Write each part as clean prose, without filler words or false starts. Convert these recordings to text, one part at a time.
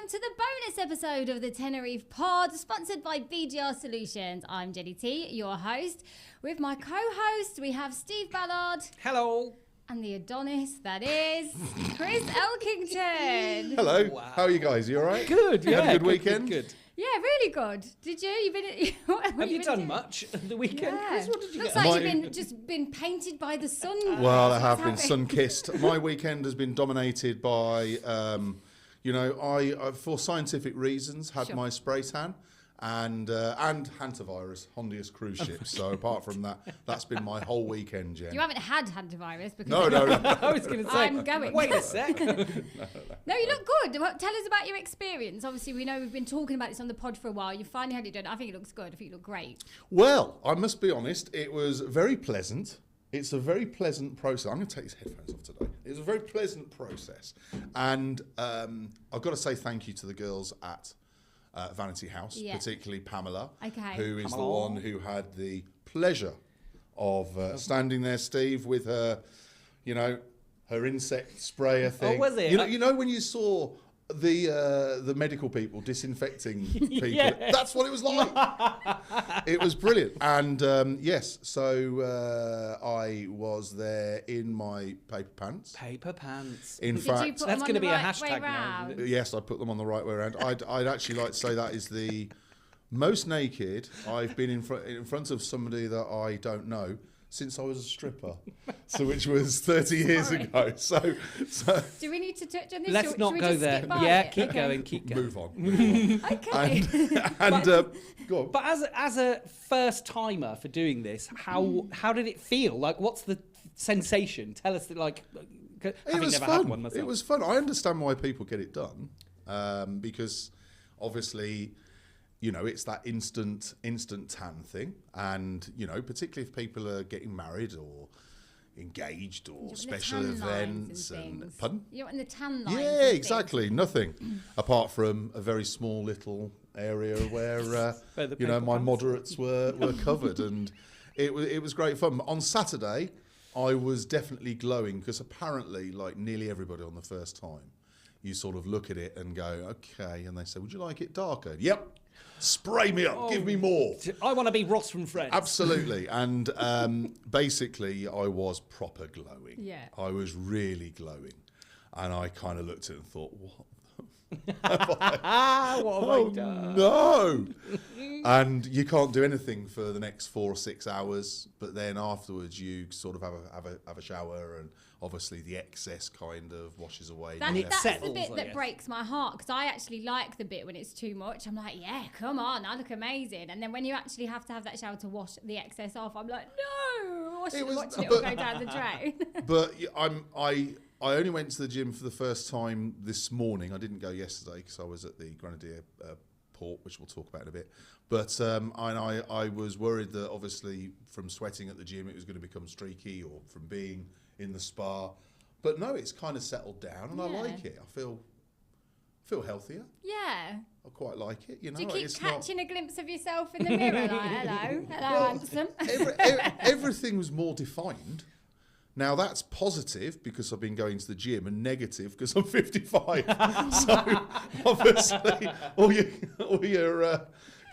welcome to the bonus episode of the TENERIFE Pod, sponsored by BGR Solutions. I'm Jenny T, your host. With my co-host, we have Steve Ballard. Hello. And the Adonis, that is Chris Elkington. Hello. Wow. How are you guys? You all right? Good. You Yeah. had a good weekend? Good. Yeah, really good. Did you? You've been. What Have you been done doing? much the weekend? Yeah. Chris, what did you Looks get? like you've been painted by the sun. Well, I have been What's sun-kissed. My weekend has been dominated by, I for scientific reasons, had Sure. my spray tan and hantavirus, Hondius cruise ship. So apart from that, that's been my whole weekend, Jen. You haven't had hantavirus because No. I was going to say. I'm going. Wait a sec. No, you look good. Well, tell us about your experience. Obviously, we know we've been talking about this on the pod for a while. You finally had it done. I think it looks good. I think you look great. Well, I must be honest, it was very pleasant. It's a very pleasant process. I'm going to take these headphones off today. It was a very pleasant process. And I've got to say thank you to the girls at Vanity House, Yeah. particularly Pamela, Okay. who is the Pamela. one who had the pleasure of standing there, Steve, with her, her insect sprayer thing. was it? You know when you saw the medical people disinfecting people? Yes. That's what it was like. It was brilliant. And yes, so I was there in my paper pants. Paper pants. In Did fact, you put That's them on going to the be a right hashtag way now. round? yes, I put them on the right way around. I'd actually like to say that is the most naked I've been in front of somebody that I don't know since I was a stripper, so which was 30 years Sorry. ago. So Do we need to touch on this? Let's Should not we go just there. skip by Yeah, it? keep Okay. going, keep going. move on. Okay. And go on. But as a first timer for doing this, how did it feel? Like, what's the sensation? Tell us, having It was never fun. had one myself. It was fun. I understand why people get it done, because obviously, it's that instant tan thing, and particularly if people are getting married or engaged or The special tan lines events and and things. pardon. You're in the tan lines. Yeah, and things. exactly. Nothing apart from a very small little area where Where the paper my pants. moderates were covered, and it was great fun. On Saturday, I was definitely glowing because apparently, like nearly everybody on the first time, you sort of look at it and go, okay, and they say, "Would you like it darker?" Yep. Spray me up. Give me more. I want to be Ross from Friends. Absolutely. And basically, I was proper glowing. Yeah. I was really glowing. And I kind of looked at it and thought, what? What have I done? No. And you can't do anything for the next 4 or 6 hours. But then afterwards, you sort of have a shower, and obviously the excess kind of washes away. That's the settles, bit I that guess. breaks my heart because I actually like the bit when it's too much. I'm like, yeah, come on, I look amazing. And then when you actually have to have that shower to wash the excess off, I'm like, no, watching it all go down the drain. But I only went to the gym for the first time this morning. I didn't go yesterday because I was at the Grenadier Port, which we'll talk about in a bit. But I was worried that obviously from sweating at the gym it was going to become streaky, or from being in the spa. But no, it's kind of settled down, and I Yeah. like it. I feel healthier. Yeah. I quite like it. Do you keep it's not. catching a glimpse of yourself in the mirror? Like, hello, Well, handsome. Everything was more defined. Now that's positive because I've been going to the gym, and negative because I'm 55. So obviously,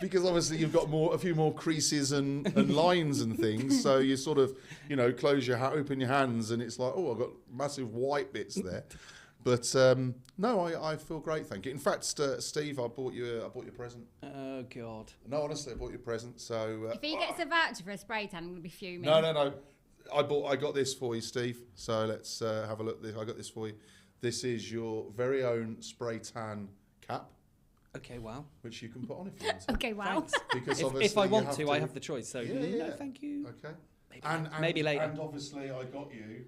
because obviously you've got a few more creases and lines and things. So you sort of, open your hands, and it's like, oh, I've got massive white bits there. But no, I feel great, thank you. In fact, Steve, I bought you a present. Oh, God. No, honestly, I bought you a present. So If he gets a voucher for a spray tan, I'm going to be fuming. No. I got this for you, Steve. So let's have a look. I got this for you. This is your very own spray tan cap, Okay, wow. which you can put on if you want to. Okay, wow. Thanks. Because If obviously I you want to, I have the choice. So, Yeah. no, thank you. Okay. Maybe, maybe later. And obviously, I got you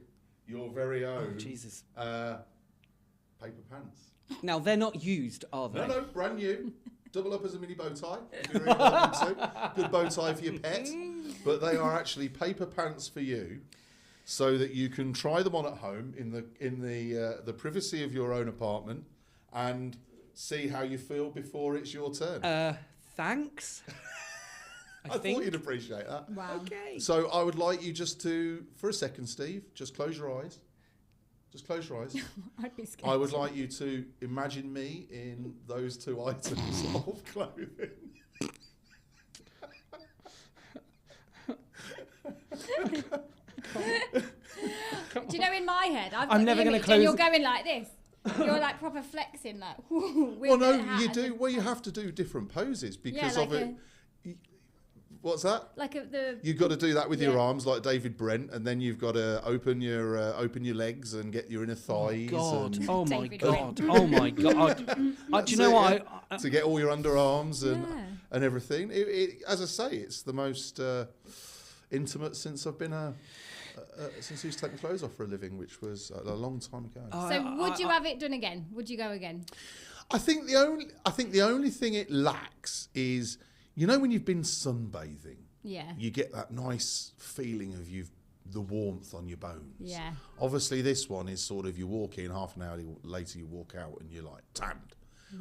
your very own Jesus. paper pants. Now, they're not used, are they? No, brand new. Double up as a mini bow tie. If you really want them to. Good bow tie for your pet. But they are actually paper pants for you, so that you can try them on at home in the privacy of your own apartment and see how you feel before it's your turn. Thanks. I thought you'd appreciate that. Wow. Okay. So I would like you just to, for a second, Steve, just close your eyes. Just close your eyes. I'd be scared. I would like you to imagine me in those 2 items of clothing. Do you know, in my head, I'm never going to close. And you're going like this. You're like proper flexing, like. Well, no, you do. Well, you have to do different poses because like of it. What's that? Like the. You've got to do that with your arms, like David Brent, and then you've got to open your legs and get your inner thighs. Oh my David god! Brent. Oh my god! Do you know what? To get all your underarms and everything. As I say, it's the most intimate since I've been since I used to take my clothes off for a living, which was a long time ago. So would you have it done again? Would you go again? I think the only thing it lacks is, you know, when you've been sunbathing, you get that nice feeling of the warmth on your bones. Yeah. Obviously, this one is sort of, you walk in, half an hour later you walk out and you're like tanned,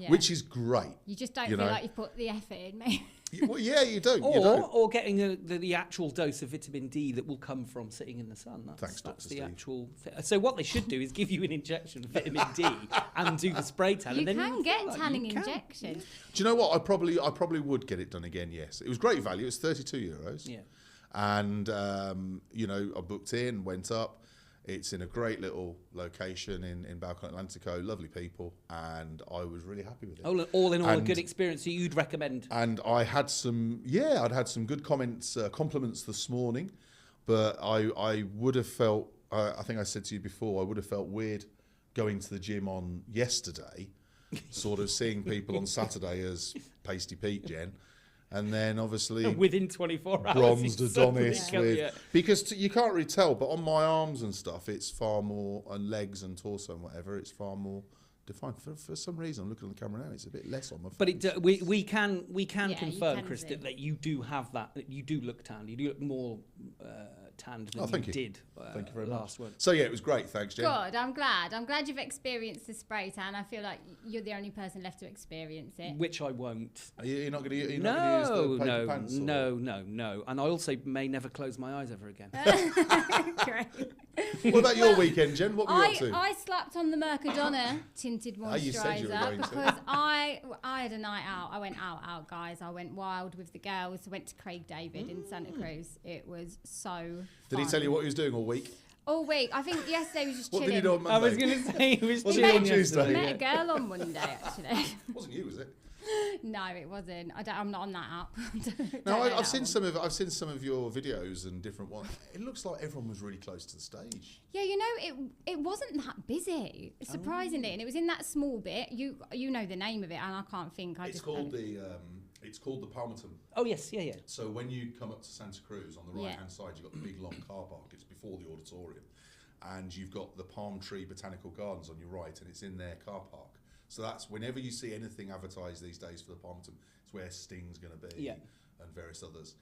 which is great. You just don't feel like you've put the effort in, mate. Well, yeah, you do. Or getting the actual dose of vitamin D that will come from sitting in the sun. Thanks, that's Dr. the Steve. actual. So what they should do is give you an injection of vitamin D and do the spray tan. You and then can get like tanning injections. Do you know what? I probably would get it done again. Yes, it was great value. It's €32. Yeah. And you know, I booked in, went up. It's in a great little location in Balcon Atlantico, lovely people, and I was really happy with it. All in all, a good experience. So you'd recommend? And I had I'd had some good compliments this morning, but I would have felt, I think I said to you before, I would have felt weird going to the gym on yesterday, sort of seeing people on Saturday as Pasty Pete, Jen. And then obviously within 24 hours, bronzed Adonis because you can't really tell, but on my arms and stuff, it's far more, and legs and torso and whatever, it's far more defined. For some reason, I'm looking on the camera now, it's a bit less on my face. But we can confirm, Chris, that you do have that. That you do look tanned. You do look more tanned than you did. Thank you very last much. one. So yeah, it was great. Thanks, Jen. Good. I'm glad you've experienced the spray tan. I feel like you're the only person left to experience it. Which I won't. You're not going to use the paper pants? No. And I also may never close my eyes ever again. Great. What about your weekend, Jen? What were you up to? I slapped on the Mercadona tinted moisturiser you said you were going because I had a night out. I went out, guys. I went wild with the girls. I went to Craig David in Santa Cruz. It was so fun. Did he tell you what he was doing all week? All week. I think yesterday was just What chilling. did he do on Monday? I was going to say he was Was chilling it on Tuesday? I met a girl on Monday, actually. It wasn't you, was it? No, it wasn't. I'm not on that app. No, I've seen some of your videos and different ones. It looks like everyone was really close to the stage. Yeah, you know, it wasn't that busy, surprisingly, and it was in that small bit. You know the name of it, and I can't think. It's called the Palmerton. Oh yes, yeah. So when you come up to Santa Cruz, on the right hand side, you've got the big long car park. It's before the auditorium, and you've got the Palm Tree Botanical Gardens on your right, and it's in their car park. So that's whenever you see anything advertised these days for the Palmerton, it's where Sting's going to be and various others.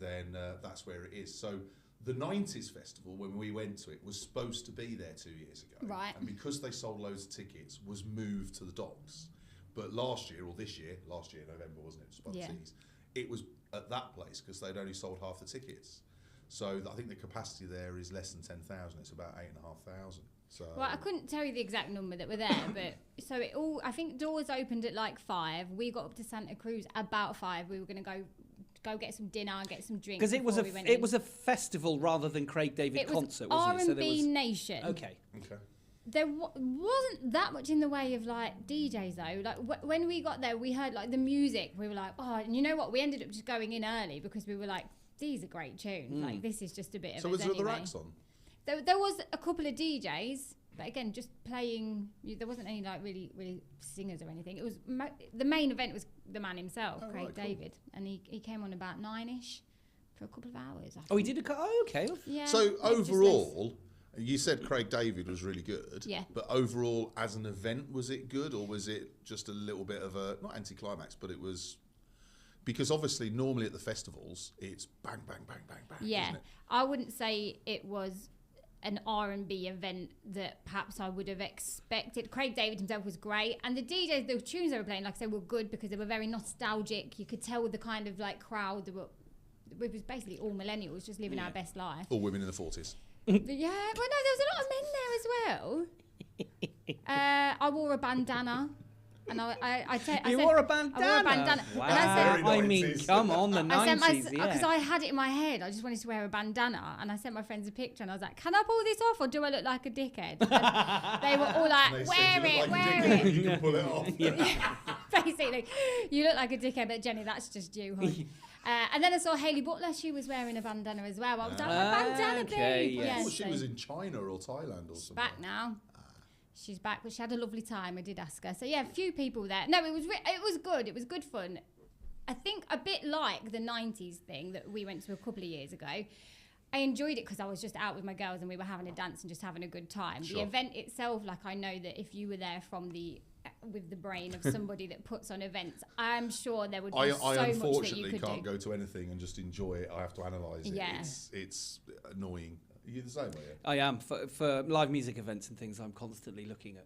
Then that's where it is. So the 90s festival, when we went to it, was supposed to be there 2 years ago. Right. And because they sold loads of tickets, was moved to the docks. But last year, November, wasn't it? It was at that place because they'd only sold half the tickets. So I think the capacity there is less than 10,000. It's about 8,500. So well, I couldn't tell you the exact number that were there, but so it all. I think doors opened at like 5. We got up to Santa Cruz about 5. We were going to go get some dinner, get some drinks. Because it was a festival rather than Craig David concert, wasn't it? R&B Nation. Okay. There wasn't that much in the way of like DJs though. Like when we got there, we heard like the music. We were like, oh, and you know what? We ended up just going in early because we were like, these are great tunes. Like this is just a bit of. So was there the racks on? There was a couple of DJs, but again, just playing. There wasn't any like really singers or anything. It was the main event was the man himself, Craig David, and he came on about 9ish for a couple of hours. He did okay. Yeah. So overall, you said Craig David was really good. Yeah. But overall, as an event, was it good, or was it just a little bit of a not anticlimax, but it was. Because obviously, normally at the festivals, it's bang, bang, bang, bang, bang. Yeah, isn't it? I wouldn't say it was an R&B event that perhaps I would have expected. Craig David himself was great, and the DJs, the tunes they were playing, like I said, were good because they were very nostalgic. You could tell the kind of like crowd that it was basically all millennials just living our best life. All women in the 40s. Yeah, well, no, there was a lot of men there as well. I wore a bandana. And you wore a bandana? I wore a bandana. Wow. And I mean, come on, the 90s, because I had it in my head. I just wanted to wear a bandana. And I sent my friends a picture and I was like, can I pull this off or do I look like a dickhead? And they were all like, wear it. You can pull it off. Yeah. Basically, you look like a dickhead, but Jenny, that's just you, hon. And then I saw Hayley Butler. She was wearing a bandana as well. I was like, bandana babe. Yes. She was in China or Thailand or something. Back now. She's back, but she had a lovely time. I did ask her. So, yeah, a few people there. No, it was good. It was good fun. I think a bit like the 90s thing that we went to a couple of years ago. I enjoyed it because I was just out with my girls and we were having a dance and just having a good time. Sure. The event itself, like I know that if you were there with the brain of somebody that puts on events, I'm sure there would be so much that you could do. I unfortunately can't go to anything and just enjoy it. I have to analyse it. Yeah. It's annoying. Are you the same way? I am. For live music events and things, I'm constantly looking at,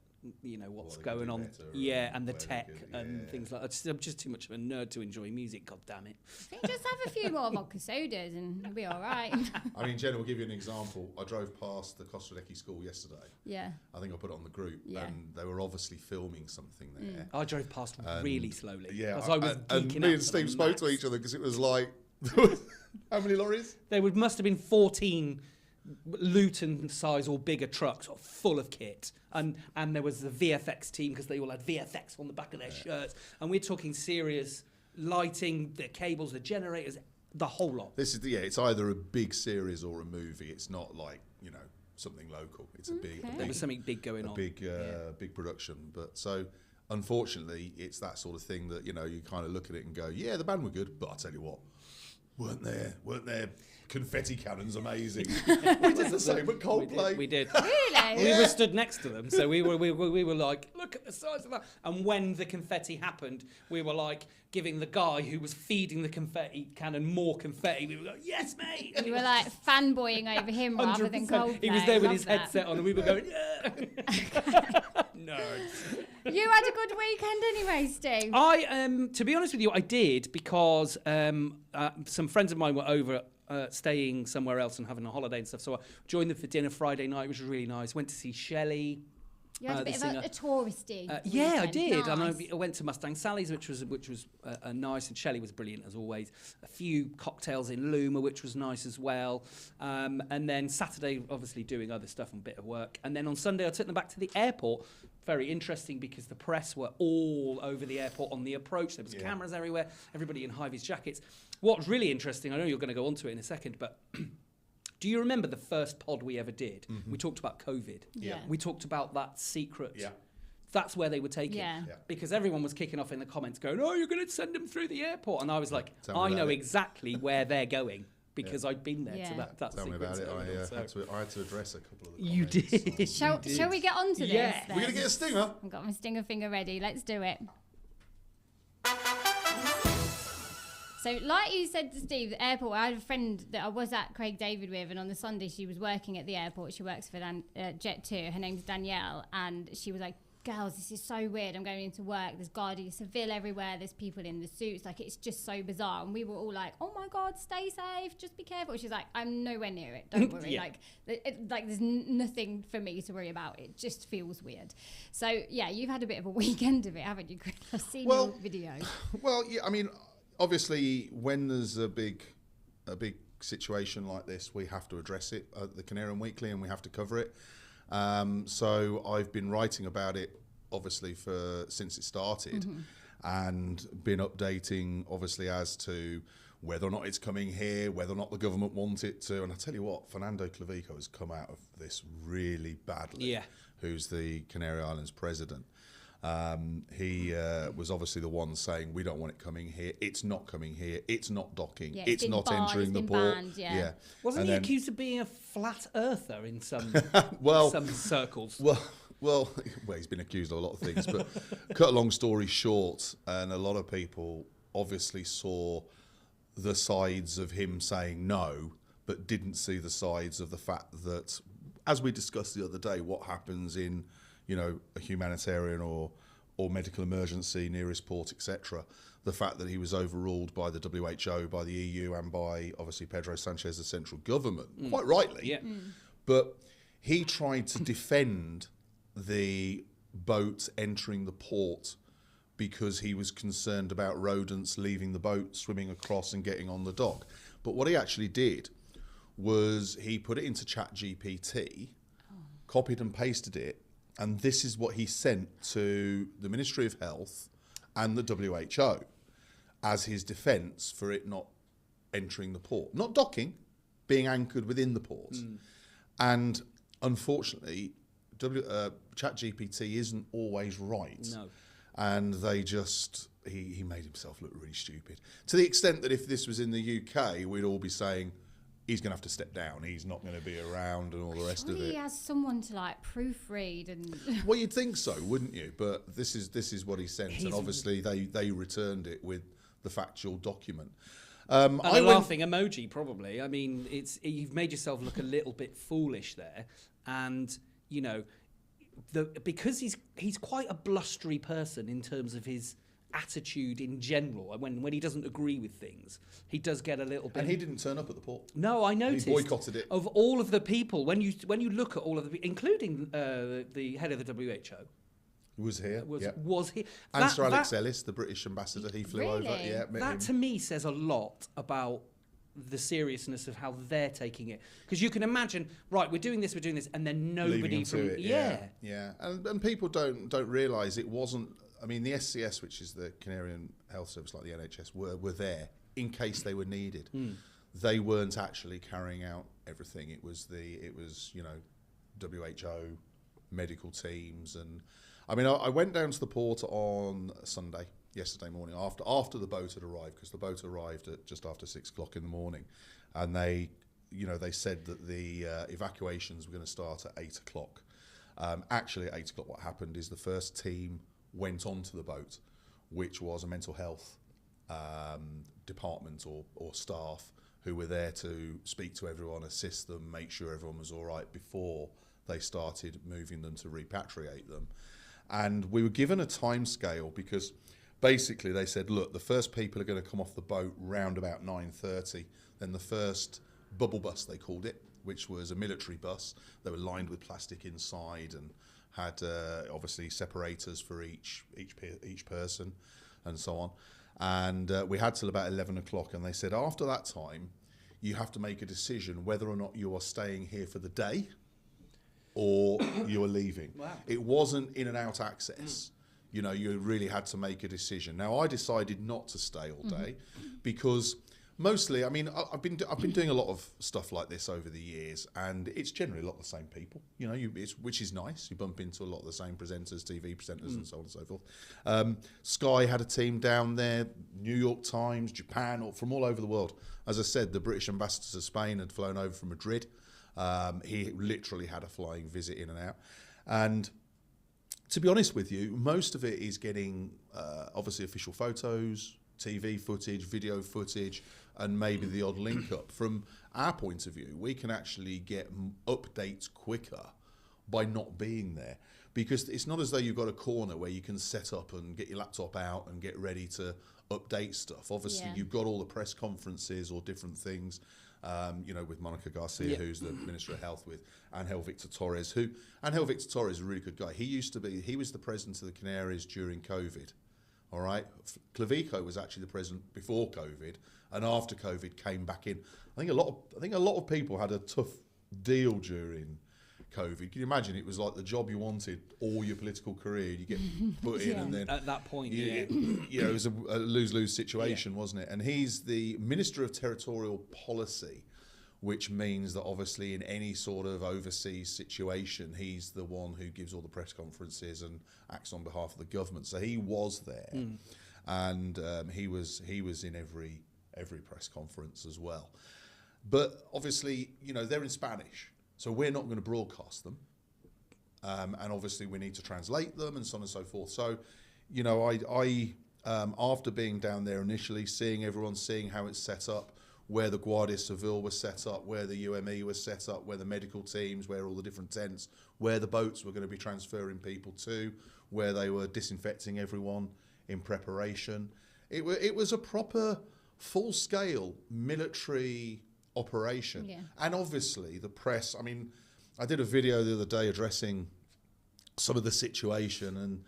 what's going on. And the tech and things like that. I'm just too much of a nerd to enjoy music, god damn it. I think just have a few more vodka sodas and you'll be all right. I mean, Jenna, will give you an example. I drove past the Kostradecki school yesterday. Yeah. I think I put it on the group and they were obviously filming something there. I drove past really slowly. Yeah. I was and me and Steve spoke to each other because it was like, how many lorries? There must have been 14 Luton-size or bigger trucks full of kit, and there was the VFX team because they all had VFX on the back of their shirts, and we're talking serious lighting, the cables, the generators, the whole lot. It's either a big series or a movie. It's not like something local. It's a big. There was something big going on. Big production, but so. Unfortunately, it's that sort of thing that you kind of look at it and go, yeah, the band were good, but I tell you what, weren't there confetti cannons amazing? We did the same at Coldplay. We did. Really? We were stood next to them, so we were like, look at the size of that. And when the confetti happened, we were like giving the guy who was feeding the confetti cannon more confetti. We were like, yes, mate. And you were like fanboying over him rather than Coldplay. He was there with his headset on, and we were going, yeah. Nerds. You had a good weekend anyway, Steve. To be honest with you, I did because some friends of mine were over staying somewhere else and having a holiday and stuff. So I joined them for dinner Friday night, which was really nice. Went to see Shelley. You had a bit of a touristy. Yeah, I did. Nice. And I went to Mustang Sally's, which was nice, and Shelley was brilliant as always. A few cocktails in Luma, which was nice as well. And then Saturday, obviously doing other stuff and a bit of work. And then on Sunday, I took them back to the airport. Very interesting because the press were all over the airport on the approach. There was cameras everywhere, everybody in high-vis jackets. What's really interesting, I know you're going to go on to it in a second, but do you remember the first pod we ever did? Mm-hmm. We talked about COVID. Yeah. We talked about that secret. Yeah. That's where they were taking. Yeah. Because everyone was kicking off in the comments going, oh, you're going to send them through the airport. And I was like, I know exactly where they're going. Because I'd been there to that Tell me about it. I had to address a couple of the comments. You did. Shall we get on to this? Then? We're going to get a stinger. I've got my stinger finger ready. Let's do it. So, like you said to Steve, the airport, I had a friend that I was at Craig David with, and on the Sunday she was working at the airport. She works for Jet2. Her name's Danielle, and she was like, girls, this is so weird. I'm going into work. There's Guardia Civil everywhere. There's people in the suits. Like, it's just so bizarre. And we were all like, oh, my God, stay safe. Just be careful. She's like, I'm nowhere near it. Don't worry. Like, there's nothing for me to worry about. It just feels weird. So, yeah, you've had a bit of a weekend of it, haven't you, Chris? I've seen your videos. Well, yeah, I mean, obviously, when there's a big situation like this, we have to address it at the Canarian Weekly, and we have to cover it. So I've been writing about it, obviously, since it started, and been updating, obviously, as to whether or not it's coming here, whether or not the government want it to. And I tell you what, Fernando Clavijo has come out of this really badly. Yeah. Who's the Canary Islands president? He was obviously the one saying, we don't want it coming here. It's not coming here. It's not docking. Yeah, it's not entering the port. Banned, Wasn't he accused of being a flat earther in some some circles? Well, he's been accused of a lot of things. But cut a long story short, and a lot of people obviously saw the sides of him saying no, but didn't see the sides of the fact that, as we discussed the other day, what happens in a humanitarian or medical emergency, nearest port, etc. The fact that he was overruled by the WHO, by the EU, and by, obviously, Pedro Sanchez, the central government, quite rightly. Yeah. But he tried to defend the boat entering the port because he was concerned about rodents leaving the boat, swimming across and getting on the dock. But what he actually did was he put it into ChatGPT, copied and pasted it, and this is what he sent to the Ministry of Health and the WHO as his defence for it not entering the port. Not docking, being anchored within the port. And unfortunately, ChatGPT isn't always right. No. And they just, he made himself look really stupid. To the extent that if this was in the UK, we'd all be saying, he's going to have to step down. He's not going to be around and all the rest of it. He has someone to like proofread and. Well, you'd think so, wouldn't you? But this is what he sent, and obviously they returned it with the factual document. And a laughing emoji, probably. I mean, you've made yourself look a little bit foolish there, and you know, because he's quite a blustery person in terms of his attitude in general. When he doesn't agree with things, he does get a little bit. And he didn't turn up at the port. No, I noticed. He boycotted it. Of all of the people, when you look at all of the, including the head of the WHO. Was here. Was here. And Sir Alex Ellis, the British ambassador, he flew over. Really? Yeah, met That him. to me says a lot about the seriousness of how they're taking it. Because you can imagine, right, we're doing this, and then nobody Leaving from to it, yeah. And people don't realise it wasn't. I mean, the SCS, which is the Canarian Health Service, like the NHS, were there in case they were needed. They weren't actually carrying out everything. It was WHO medical teams. And I mean, I went down to the port on Sunday, yesterday morning, after the boat had arrived, because the boat arrived at just after 6 o'clock in the morning, and they said that the evacuations were going to start at 8 o'clock. Actually, at 8 o'clock, what happened is the first team went onto the boat, which was a mental health department or staff who were there to speak to everyone, assist them, make sure everyone was all right before they started moving them to repatriate them. And we were given a time scale because basically they said, look, the first people are going to come off the boat round about 9:30. Then the first bubble bus, they called it, which was a military bus. They were lined with plastic inside and had obviously separators for each person and so on. And we had till about 11 o'clock. And they said after that time, you have to make a decision whether or not you are staying here for the day or you are leaving. Wow. It wasn't in and out access. You know, you really had to make a decision. Now, I decided not to stay all day because mostly, I mean, I've been doing a lot of stuff like this over the years, and it's generally a lot of the same people. You know, which is nice. You bump into a lot of the same presenters, TV presenters, and so on and so forth. Sky had a team down there, New York Times, Japan, or from all over the world. As I said, the British ambassador to Spain had flown over from Madrid. He literally had a flying visit in and out. And to be honest with you, most of it is getting obviously official photos, TV footage, video footage, and maybe the odd link up. From our point of view, we can actually get updates quicker by not being there, because it's not as though you've got a corner where you can set up and get your laptop out and get ready to update stuff. Obviously, you've got all the press conferences or different things, you know, with Monica Garcia, who's the Minister of Health, with Angel Victor Torres, Angel Victor Torres is a really good guy. He was the president of the Canaries during COVID. All right, Clavico was actually the president before COVID, and after COVID came back in. I think a lot of people had a tough deal during COVID. Can you imagine? It was like the job you wanted all your political career. You get put in, and then at that point, it was a lose-lose situation, wasn't it? And he's the Minister of Territorial Policy, which means that obviously in any sort of overseas situation, he's the one who gives all the press conferences and acts on behalf of the government. So he was there, and he was in every press conference as well. But obviously, you know, they're in Spanish, so we're not going to broadcast them, and obviously we need to translate them and so on and so forth. So, you know, I after being down there initially, seeing how it's set up, where the Guardia Civil was set up, where the UME was set up, where the medical teams, where all the different tents, where the boats were going to be transferring people to, where they were disinfecting everyone in preparation. It was a proper full-scale military operation. Yeah. And obviously the press, I mean, I did a video the other day addressing some of the situation and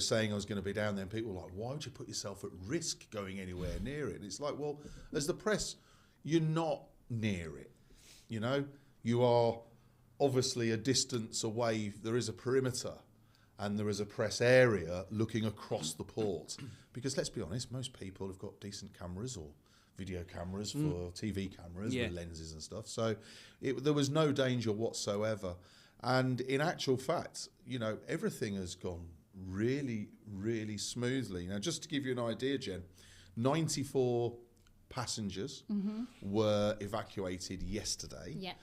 saying I was going to be down there, and people were like, why would you put yourself at risk going anywhere near it? And it's like, well, as the press, you're not near it. You are obviously a distance away. There is a perimeter and there is a press area looking across the port. Because let's be honest, most people have got decent cameras or video cameras for TV cameras with lenses and stuff. So there was no danger whatsoever. And in actual fact, everything has gone really, really smoothly. Now, just to give you an idea, Jen, 94 passengers were evacuated yesterday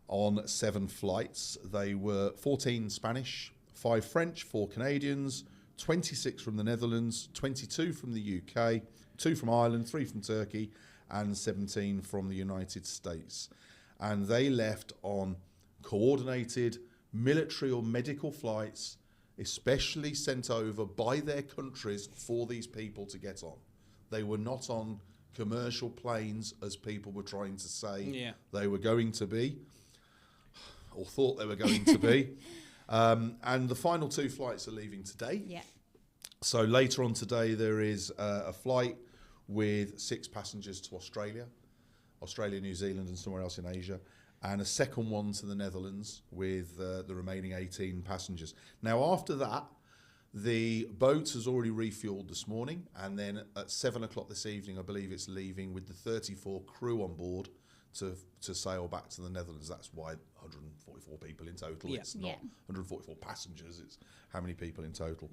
on 7 flights. They were 14 Spanish, 5 French, 4 Canadians, 26 from the Netherlands, 22 from the UK, 2 from Ireland, 3 from Turkey, and 17 from the United States. And they left on coordinated military or medical flights, especially sent over by their countries for these people to get on. They were not on commercial planes, as people were trying to say they were going to be, or thought they were going to be. And the final 2 flights are leaving today. So later on today, there is a flight with 6 passengers to Australia, New Zealand, and somewhere else in Asia, and a second one to the Netherlands with the remaining 18 passengers. Now, after that, the boat has already refueled this morning, and then at 7 o'clock this evening, I believe it's leaving with the 34 crew on board to sail back to the Netherlands. That's why 144 people in total. It's not 144 passengers, it's how many people in total.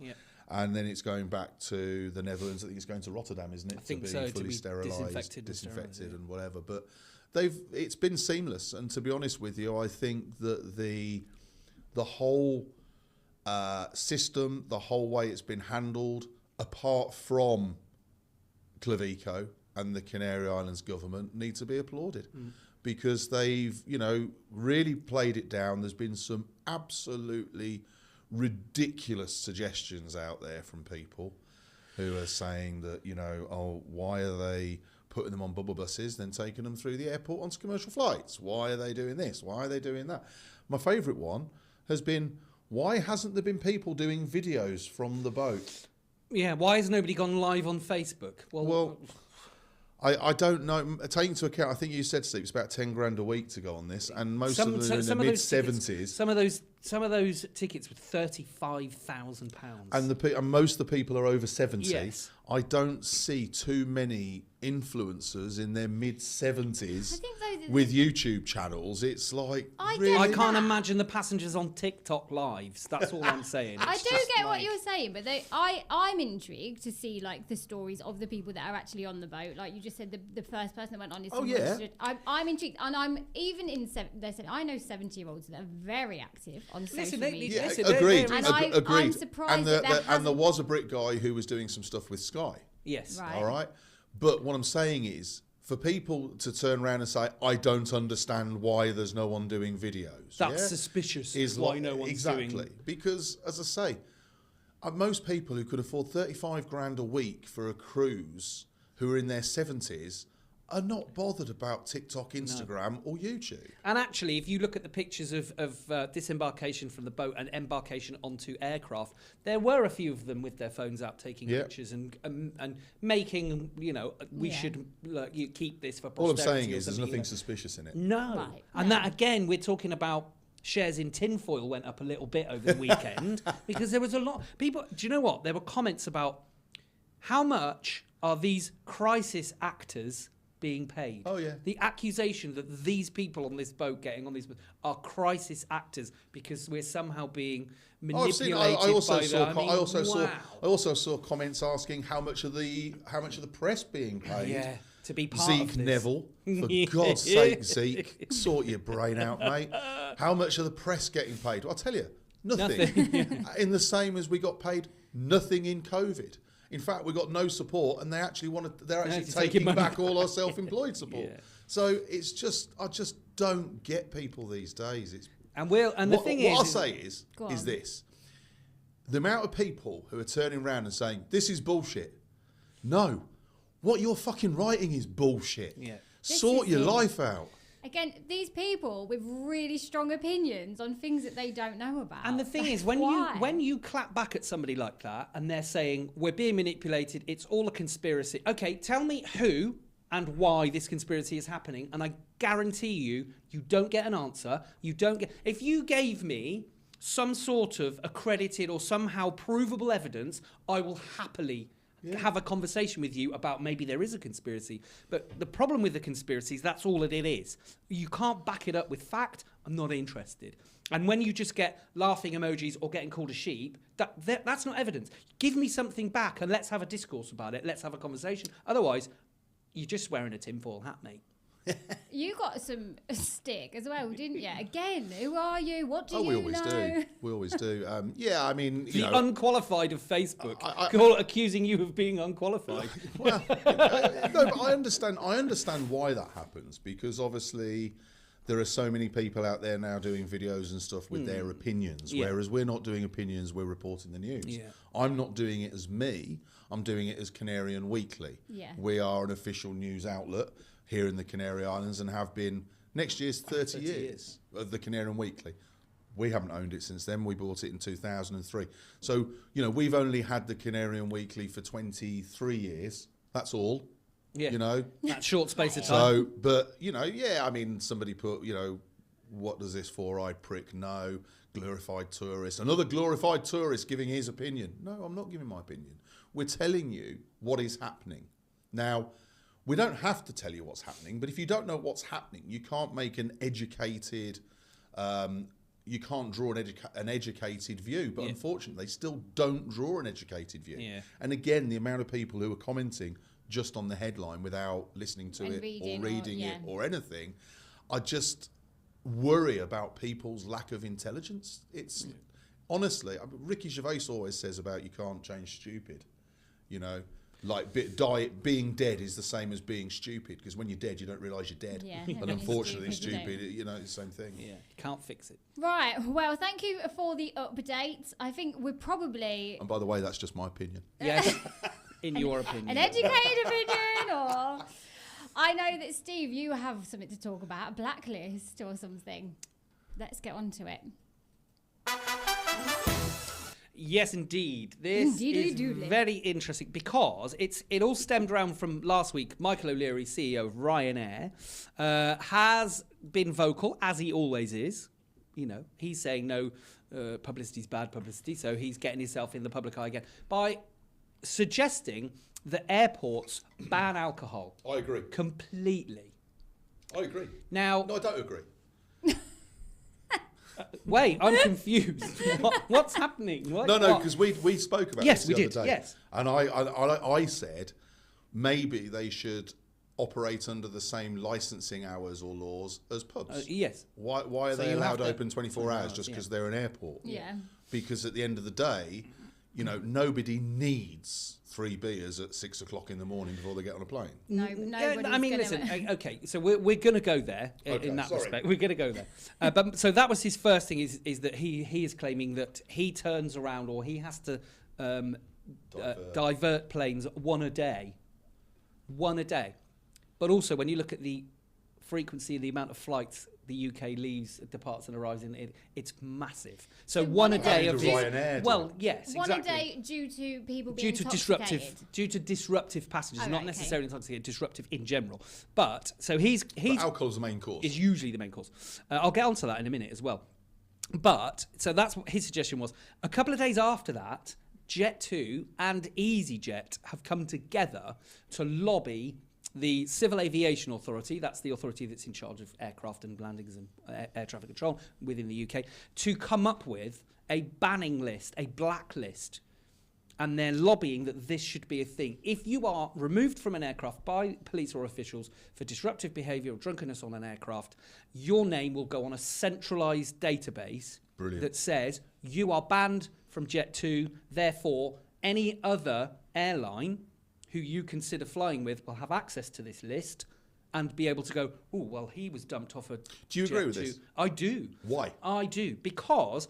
And then it's going back to the Netherlands. I think it's going to Rotterdam, isn't it? I think to be fully sterilised, disinfected and whatever. But it's been seamless. And to be honest with you, I think that the whole system, the whole way it's been handled, apart from Clavico and the Canary Islands government, need to be applauded because they've, really played it down. There's been some absolutely ridiculous suggestions out there from people who are saying that, why are they putting them on bubble buses, then taking them through the airport onto commercial flights? Why are they doing this? Why are they doing that? My favourite one has been, why hasn't there been people doing videos from the boat? Yeah, why has nobody gone live on Facebook? Well, I don't know. Taking into account, I think you said, Steve, it's about 10 grand a week to go on this, and most of them are in the mid-70s. Some of those tickets were £35,000. And most of the people are over 70. Yes. I don't see too many influencers in their mid-70s with YouTube channels. It's like, really? I can't imagine the passengers on TikTok lives. That's all I'm saying. I do get what you're saying, but I'm intrigued to see the stories of the people that are actually on the boat. Like you just said, the first person that went on is I'm intrigued, and I'm even in. I know 70-year-olds that are very active on social media. Agreed. And agreed. I'm surprised and there was a Brit guy who was doing some stuff with Sky. Yes. Right. All right. But what I'm saying is, for people to turn around and say, I don't understand why there's no one doing videos. That's suspicious. Is why no one's doing. Exactly. Because, as I say, most people who could afford 35 grand a week for a cruise, who are in their 70s, are not bothered about TikTok, Instagram, or YouTube. And actually, if you look at the pictures of disembarkation from the boat and embarkation onto aircraft, there were a few of them with their phones out taking pictures and making, we should keep this for posterity. All I'm saying is there's nothing suspicious in it. No. Right. And that, again, we're talking about shares in tinfoil went up a little bit over the weekend because there was a lot. People, do you know what? There were comments about how much are these crisis actors being paid. Oh, yeah. The accusation that these people on this boat getting on this boat are crisis actors because we're somehow being manipulated I also saw comments asking how much of the press being paid. Yeah, to be part Zeke of this. Neville, for God's sake, Zeke, sort your brain out, mate. How much of the press getting paid? Well, I'll tell you, nothing. In the same as we got paid nothing in COVID. In fact, we got no support, and they're actually taking back all our self-employed support. Yeah. So it's just, I just don't get people these days. What I'll say is this: the amount of people who are turning around and saying this is bullshit. No, what you're fucking writing is bullshit. Yeah. Sort your life out. Again, these people with really strong opinions on things that they don't know about. And the thing is, when you clap back at somebody like that and they're saying, we're being manipulated, it's all a conspiracy. Okay, tell me who and why this conspiracy is happening, and I guarantee you don't get an answer. If you gave me some sort of accredited or somehow provable evidence, I will happily have a conversation with you about maybe there is a conspiracy. But the problem with the conspiracies, that's all it is. You can't back it up with fact. I'm not interested. And when you just get laughing emojis or getting called a sheep, that's not evidence. Give me something back and let's have a discourse about it. Let's have a conversation. Otherwise, you're just wearing a tinfoil hat, mate. You got some stick as well, didn't you? Again, who are you? What do you know? We always do. We always do. I mean, the unqualified of Facebook accusing you of being unqualified. Well, no, but I understand why that happens, because obviously there are so many people out there now doing videos and stuff with their opinions, whereas we're not doing opinions, we're reporting the news. Yeah. I'm not doing it as me. I'm doing it as Canarian Weekly. Yeah. We are an official news outlet here in the Canary Islands and have been. Next year's 30 years of the Canarian Weekly. We haven't owned it since then. We bought it in 2003. So, we've only had the Canarian Weekly for 23 years. That's all. Yeah. That short space of time. So, but, I mean, somebody put, what does this four-eyed prick know? Glorified tourist. Another glorified tourist giving his opinion. No, I'm not giving my opinion. We're telling you what is happening. Now, we don't have to tell you what's happening, but if you don't know what's happening, you can't make an educated, you can't draw an educated view. But unfortunately, they still don't draw an educated view. Yeah. And again, the amount of people who are commenting just on the headline without listening to it or reading it or anything, I just worry about people's lack of intelligence. It's honestly, Ricky Gervais always says about you can't change stupid, Like being dead is the same as being stupid, because when you're dead, you don't realise you're dead. Yeah, and unfortunately, stupid, it's the same thing. Yeah, you can't fix it. Right. Well, thank you for the update. I think we're probably. And by the way, that's just my opinion. Yes, in your opinion. An educated opinion, or I know that Steve, you have something to talk about, a blacklist or something. Let's get on to it. Yes, indeed. This is very interesting because it all stemmed around from last week. Michael O'Leary, CEO of Ryanair, has been vocal, as he always is. He's saying no, publicity's bad publicity, so he's getting himself in the public eye again by suggesting that airports ban alcohol. I agree. Completely. I agree. Now, no, I don't agree. Wait, I'm confused. What's happening? No, because we spoke about this the other day. Yes, and I said maybe they should operate under the same licensing hours or laws as pubs. Yes. Why are they allowed open 24 hours just because they're an airport? Yeah. Because at the end of the day, nobody needs 3 beers at 6 o'clock in the morning before they get on a plane. No, I mean, listen. Okay, so we're going to go there in that respect. We're going to go there. But so that was his first thing. Is that he is claiming that he turns around or he has to divert planes one a day. But also, when you look at the frequency and the amount of flights the UK leaves, departs and arrives in, it's massive. So one a day of Ryanair. Well, yes, one exactly. a day due to people being due to disruptive passengers, not necessarily intoxicated, disruptive in general. But so he's alcohol's the main cause. Is usually the main cause. I'll get onto that in a minute as well. But so that's what his suggestion was. A couple of days after that, Jet2 and EasyJet have come together to lobby the Civil Aviation Authority, that's the authority that's in charge of aircraft and landings and air traffic control within the UK, to come up with a banning list, a blacklist. And they're lobbying that this should be a thing. If you are removed from an aircraft by police or officials for disruptive behaviour or drunkenness on an aircraft, your name will go on a centralised database that says you are banned from Jet2, therefore any other airline who you consider flying with will have access to this list and be able to go, oh, well, he was dumped off a Jet2. Do you agree with this? I do. Why? I do. Because,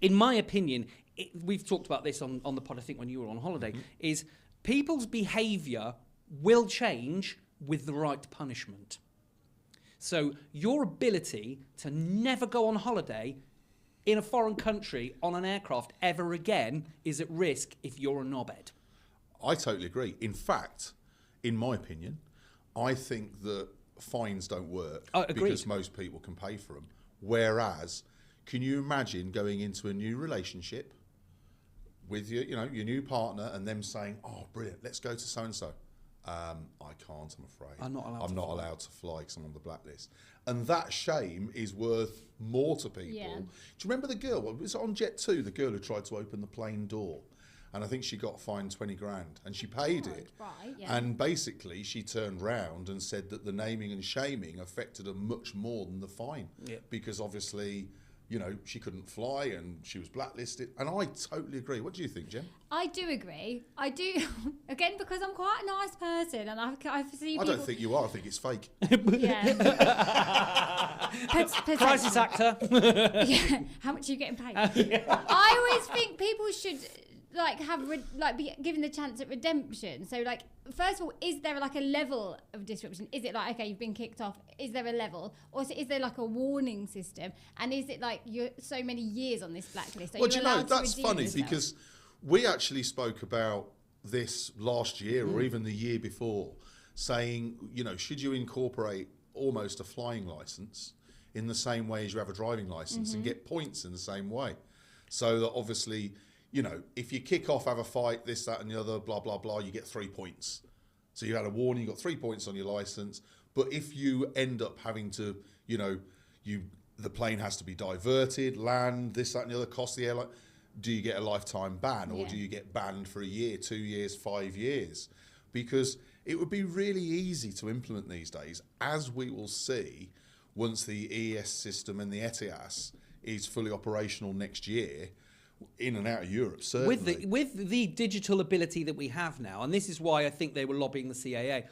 in my opinion, we've talked about this on the pod, I think, when you were on holiday, is people's behaviour will change with the right punishment. So your ability to never go on holiday in a foreign country on an aircraft ever again is at risk if you're a knobhead. I totally agree. In fact, in my opinion, I think that fines don't work because most people can pay for them. Whereas, can you imagine going into a new relationship with your new partner and them saying, "Oh, brilliant, let's go to so and so." I can't, I'm afraid. I'm not allowed to fly because I'm on the blacklist. And that shame is worth more to people. Yeah. Do you remember the girl? Was it on Jet 2? The girl who tried to open the plane door. And I think she got fined 20 grand and she paid it. Right, yeah. And basically she turned round and said that the naming and shaming affected her much more than the fine. Yeah. Because obviously, she couldn't fly and she was blacklisted. And I totally agree. What do you think, Jem? I do agree. I do, again, because I'm quite a nice person and I've seen I don't think you are. I think it's fake. Yeah. Crisis actor. Yeah. How much are you getting paid? I always think people should be given the chance at redemption. So first of all, is there a level of disruption? Is it okay, you've been kicked off? Is there a level, or is there a warning system? And is it you're so many years on this blacklist? Well, that's funny because we actually spoke about this last year or even the year before, saying should you incorporate almost a flying license in the same way as you have a driving license and get points in the same way, so that obviously, if you kick off, have a fight, this, that and the other, blah, blah, blah, you get 3 points. So you had a warning, you got 3 points on your license. But if you end up having to, the plane has to be diverted, land, this, that and the other, cost the airline, do you get a lifetime ban or do you get banned for a year, 2 years, 5 years? Because it would be really easy to implement these days, as we will see once the EES system and the ETIAS is fully operational next year, in and out of Europe, certainly. With the digital ability that we have now, and this is why I think they were lobbying the CAA,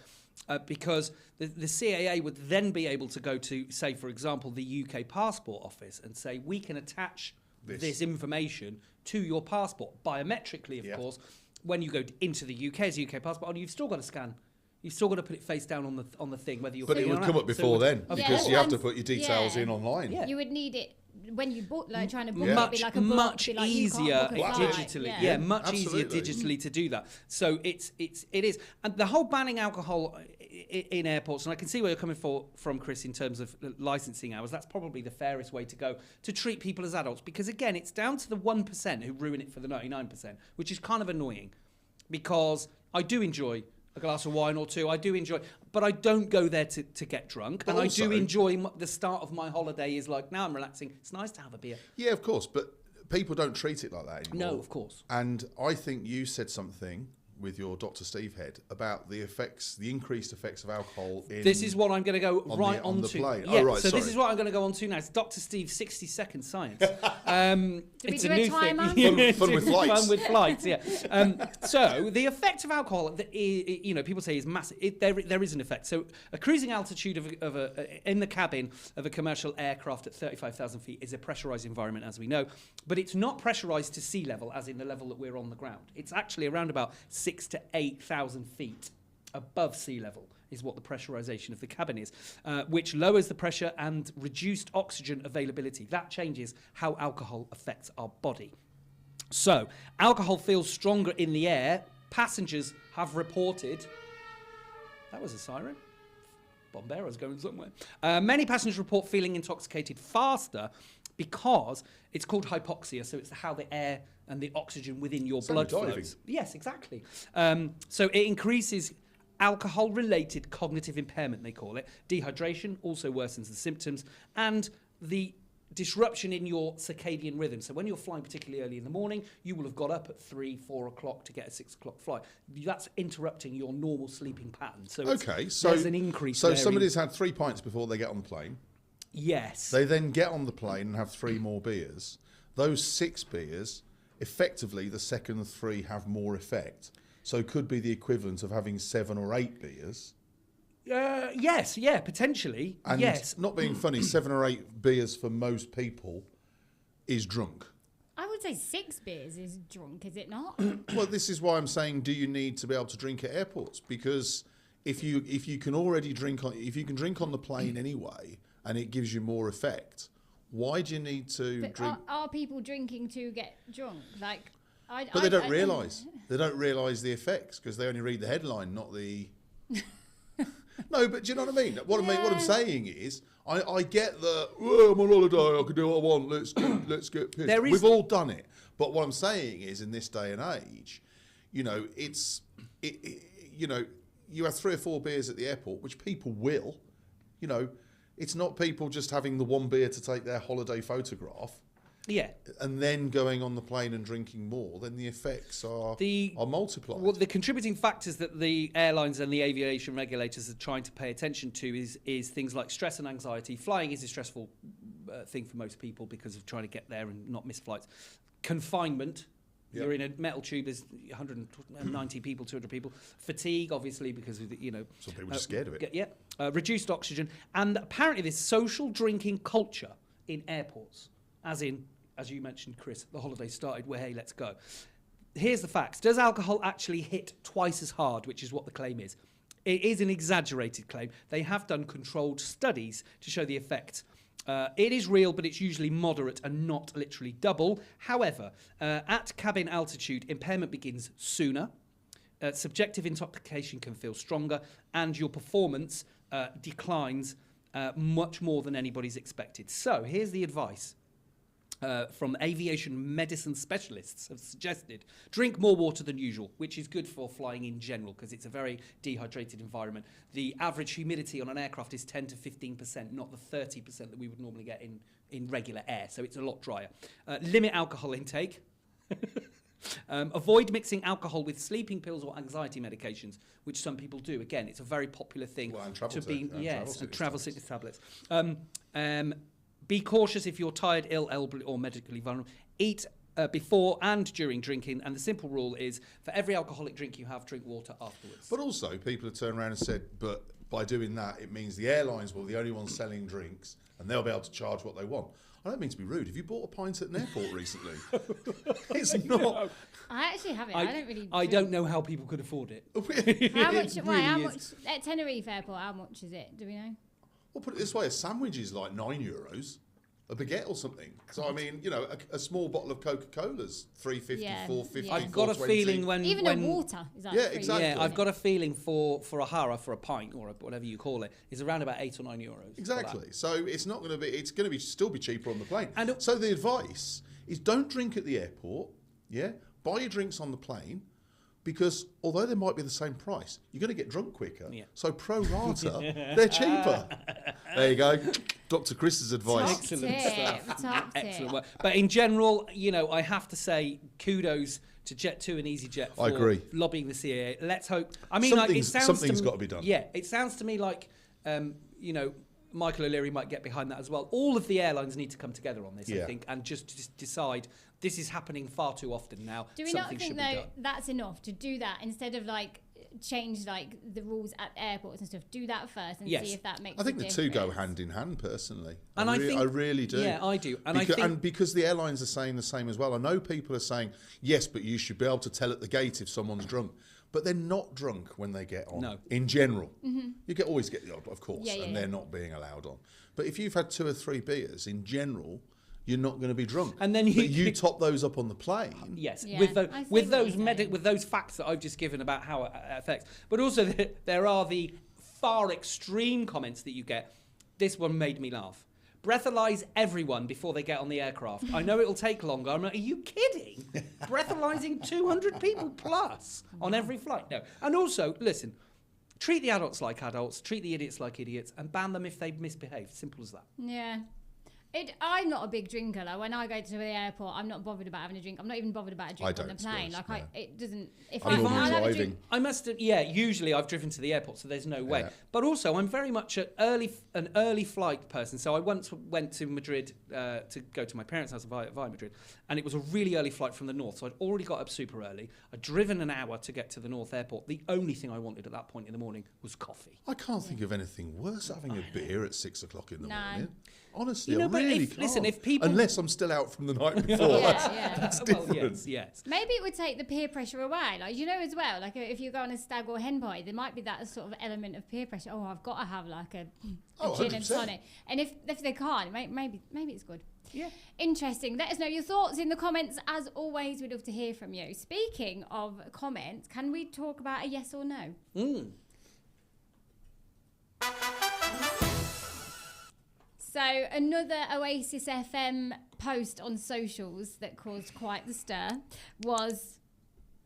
because the CAA would then be able to go to, say, for example, the UK Passport Office and say, we can attach this information to your passport, biometrically, of course, when you go into the UK as a UK passport, and you've still got to scan. You've still got to put it face down on the thing, whether you're. But it would come up before then, because you have to put your details in online. Yeah. You would need it when you book, trying to book much, much easier digitally. Yeah, much easier digitally to do that. So it is, and the whole banning alcohol in airports, and I can see where you're coming from, Chris, in terms of licensing hours. That's probably the fairest way to go to treat people as adults, because again, it's down to the 1% who ruin it for the 99%, which is kind of annoying, because I do enjoy a glass of wine or two. I do enjoy, but I don't go there to get drunk. But and also, I do enjoy the start of my holiday is now I'm relaxing. It's nice to have a beer. Yeah, of course. But people don't treat it like that anymore. No, of course. And I think you said something with your Dr. Steve head about the increased effects of alcohol in... This is what I'm going to go on the to. plane. Yeah, right, so this is what I'm going to go on to now. It's Dr. Steve's 60-second science. Do we it's do a new timer? thing. Fun with flights. Fun with flights, yeah. So the effect of alcohol, people say is massive. There is an effect. So a cruising altitude in the cabin of a commercial aircraft at 35,000 feet is a pressurized environment, as we know. But it's not pressurized to sea level, as in the level that we're on the ground. It's actually around about 6,000 to 8,000 feet above sea level is what the pressurization of the cabin is, which lowers the pressure and reduced oxygen availability. That changes how alcohol affects our body. So, alcohol feels stronger in the air. Passengers have reported... That was a siren. Bombera's going somewhere. Many passengers report feeling intoxicated faster because it's called hypoxia, so it's how the air and the oxygen within your blood flows. Yes, exactly. So it increases alcohol-related cognitive impairment, they call it. Dehydration also worsens the symptoms, and the disruption in your circadian rhythm. So when you're flying particularly early in the morning, you will have got up at 3, 4 o'clock to get a 6 o'clock flight. That's interrupting your normal sleeping pattern. So there's an increase. So somebody's had 3 pints before they get on the plane. Yes. They then get on the plane and have 3 more beers. Those 6 beers, effectively, the second 3 have more effect. So it could be the equivalent of having 7 or 8 beers. Yes, yeah, potentially. And yes. Not being funny, 7 or 8 beers for most people is drunk. I would say 6 beers is drunk, is it not? Well, this is why I'm saying, do you need to be able to drink at airports? Because if you can already drink on, if you can drink on the plane anyway, and it gives you more effect, why do you need to drink? Are people drinking to get drunk? Like, But they don't realise. They don't realise the effects because they only read the headline, not the. No, but do you know what I mean? What I'm saying is, I get the. Oh, I'm on holiday. I can do what I want. Let's get pissed. We've all done it. But what I'm saying is, in this day and age, you know, you know, you have 3 or 4 beers at the airport, which people will. You know, it's not people just having the one beer to take their holiday photograph. Yeah. And then going on the plane and drinking more, then the effects are multiplied. Well, the contributing factors that the airlines and the aviation regulators are trying to pay attention to is things like stress and anxiety. Flying is a stressful thing for most people because of trying to get there and not miss flights. Confinement. Yep. You're in a metal tube, there's 190 people, 200 people. Fatigue, obviously, because of the, you know... Some people are scared of it. Reduced oxygen. And apparently this social drinking culture in airports, as you mentioned, Chris, the holiday started where, hey, let's go. Here's the facts. Does alcohol actually hit twice as hard, which is what the claim is? It is an exaggerated claim. They have done controlled studies to show the effect. It is real, but it's usually moderate and not literally double. However, at cabin altitude, impairment begins sooner. Subjective intoxication can feel stronger, and your performance declines much more than anybody's expected. So here's the advice. From aviation medicine specialists have suggested drink more water than usual, which is good for flying in general because it's a very dehydrated environment. The average humidity on an aircraft is 10 to 15%, not the 30% that we would normally get in regular air, so it's a lot drier. Limit alcohol intake. Avoid mixing alcohol with sleeping pills or anxiety medications, which some people do. Again, it's a very popular thing. Well, and travel sickness tablets. Be cautious if you're tired, ill, elderly, or medically vulnerable. Eat before and during drinking, and the simple rule is for every alcoholic drink you have, drink water afterwards. But also, people have turned around and said, but by doing that, it means the airlines will be the only ones selling drinks, and they'll be able to charge what they want. I don't mean to be rude. Have you bought a pint at an airport recently? It's not. I actually haven't. I don't really. I don't know how people could afford it. How much? How much at Tenerife Airport? How much is it? Do we know? Well, put it this way: a sandwich is like €9, a baguette or something. So I mean, you know, a small bottle of Coca-Cola's $3.50, $4.50. I've got a feeling when a water is that exactly. Yeah, I've got a feeling for a hara, for a pint or whatever you call it, is around about €8 or €9. Exactly. So it's not going to be. It's going to be still be cheaper on the plane. And so the advice is: don't drink at the airport. Yeah, buy your drinks on the plane. Because although they might be the same price, you're going to get drunk quicker. Yeah. So pro rata, they're cheaper. There you go. Dr. Chris's advice. Excellent stuff. Excellent work. But in general, you know, I have to say kudos to Jet2 and EasyJet for lobbying the CAA. Let's hope. I mean, something's got to be done. Yeah, it sounds to me like, you know, Michael O'Leary might get behind that as well. All of the airlines need to come together on this, I think, and just decide this is happening far too often now. Do we not think, though, that's enough to do that instead of, like, change, like, the rules at airports and stuff? Do that first and see if that makes a difference. I think the two go hand in hand, personally. And I really do. Yeah, I do. And because the airlines are saying the same as well. I know people are saying, yes, but you should be able to tell at the gate if someone's drunk. But they're not drunk when they get on, in general. Mm-hmm. You always get the odd, of course, they're not being allowed on. But if you've had 2 or 3 beers, in general, you're not going to be drunk. And then you top those up on the plane. Yes, with those facts that I've just given about how it affects. But also there are the far extreme comments that you get. This one made me laugh. Breathalyze everyone before they get on the aircraft. I know it'll take longer. I'm like, are you kidding? Breathalyzing 200 people plus on every flight? No. And also, listen, treat the adults like adults, treat the idiots like idiots, and ban them if they misbehave. Simple as that. Yeah. I'm not a big drinker. Like when I go to the airport, I'm not bothered about having a drink. I'm not even bothered about a drink on the plane. It doesn't. If I'm driving, I must. Usually I've driven to the airport, so there's no way. But also, I'm very much an early flight person. So I once went to Madrid to go to my parents' house via Madrid, and it was a really early flight from the north. So I'd already got up super early. I'd driven an hour to get to the north airport. The only thing I wanted at that point in the morning was coffee. I can't think of anything worse having a beer at 6 o'clock in the morning. Honestly, You know, I but really if- can't. listen, if people- Unless I'm still out from the night before. Yeah. That's Well, different. yes. Maybe it would take the peer pressure away. Like, you know, as well, like if you go on a stag or hen party, there might be that sort of element of peer pressure. Oh, I've got to have like a gin and 100%. tonic. And if they can't, maybe it's good. Yeah. Interesting. Let us know your thoughts in the comments. As always, we'd love to hear from you. Speaking of comments, can we talk about a yes or no? So another Oasis FM post on socials that caused quite the stir was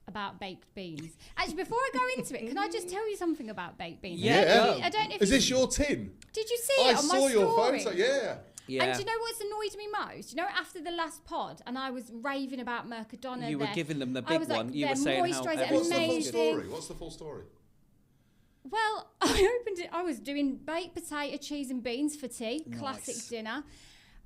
about baked beans. Actually, before I go into it, can I just tell you something about baked beans? Yeah. I don't know if Is you, this your tin? did you see I it on my saw story? your photo. Yeah. Yeah. And do you know what's annoyed me most? You know, after the last pod, and I was raving about Mercadona. You were giving them the I big was like, one. You their were saying how moisturiser, everything What's the full amazing. story? What's the full story? Well, I opened it. I was doing baked potato, cheese, and beans for tea. Classic Nice. dinner.